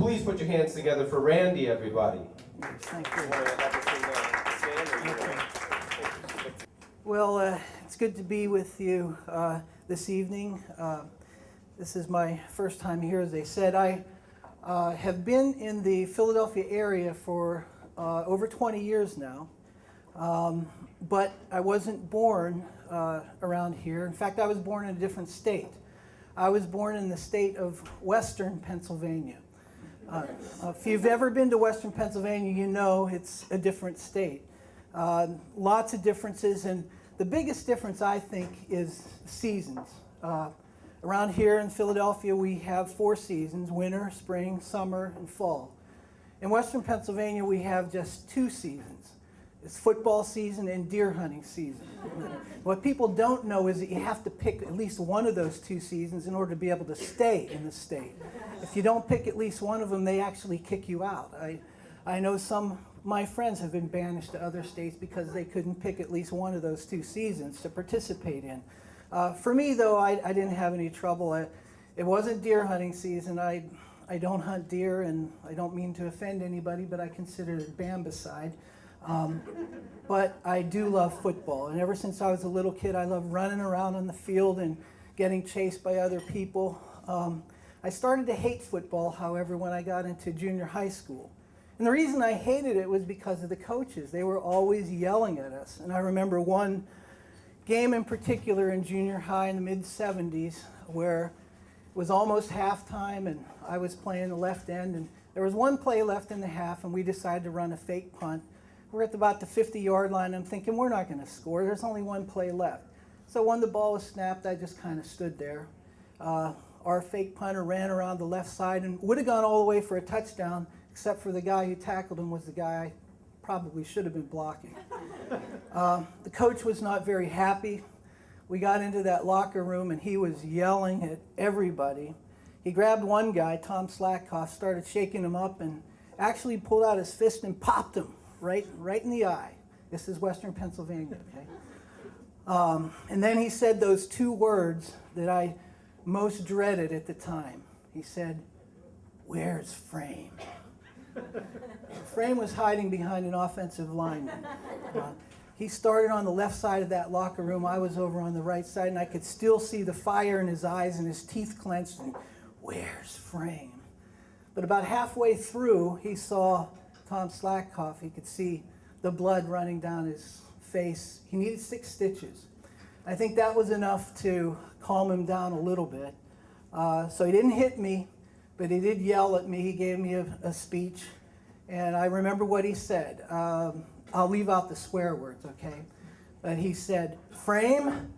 Please put your hands together for Randy, everybody. Thank you. Well, it's good to be with you this evening. This is my first time here, as they said. I have been in the Philadelphia area for over 20 years now, but I wasn't born around here. In fact, I was born in a different state. I was born in the state of Western Pennsylvania. If you've ever been to Western Pennsylvania, you know it's a different state. Lots of differences, and the biggest difference, I think, is seasons. Around here in Philadelphia, we have 4 seasons: winter, spring, summer, and fall. In Western Pennsylvania, we have just 2 seasons. It's football season and deer hunting season. What people don't know is that you have to pick at least one of those 2 seasons in order to be able to stay in the state. If you don't pick at least one of them, they actually kick you out. I know some of my friends have been banished to other states because they couldn't pick at least one of those 2 seasons to participate in. For me, though, I didn't have any trouble. It wasn't deer hunting season. I don't hunt deer, and I don't mean to offend anybody, but I consider it bambicide. But I do love football, and ever since I was a little kid, I loved running around on the field and getting chased by other people. I started to hate football, however, when I got into junior high school. And the reason I hated it was because of the coaches. They were always yelling at us. And I remember one game in particular in junior high in the mid-'70s where it was almost halftime and I was playing the left end, and there was one play left in the half, and we decided to run a fake punt. We're at about the 50-yard line. I'm thinking, we're not going to score. There's only one play left. So when the ball was snapped, I just kind of stood there. Our fake punter ran around the left side and would have gone all the way for a touchdown, except for the guy who tackled him was the guy I probably should have been blocking. The coach was not very happy. We got into that locker room, and he was yelling at everybody. He grabbed one guy, Tom Slackhoff, started shaking him up, and actually pulled out his fist and popped him right in the eye. This is Western Pennsylvania, okay? And then he said those 2 words that I most dreaded at the time. He said, "Where's Frame?" Frame was hiding behind an offensive lineman. He started on the left side of that locker room. I was over on the right side, and I could still see the fire in his eyes and his teeth clenched. And, "Where's Frame?" But about halfway through, he saw Tom Slackhoff. He could see the blood running down his face. He needed 6 stitches. I think that was enough to calm him down a little bit. So he didn't hit me, but he did yell at me. He gave me a speech, and I remember what he said. I'll leave out the swear words, okay? But he said, "Frame."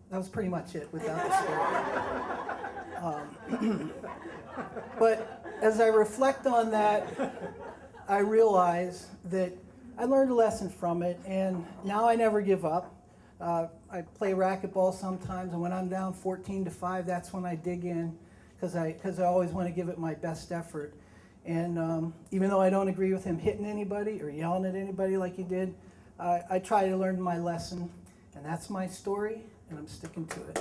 That was pretty much it without the swear words. But as I reflect on that, I realize that I learned a lesson from it, and now I never give up. I play racquetball sometimes, and when I'm down 14-5, that's when I dig in, because I always want to give it my best effort. And even though I don't agree with him hitting anybody or yelling at anybody like he did, I try to learn my lesson, and that's my story, and I'm sticking to it.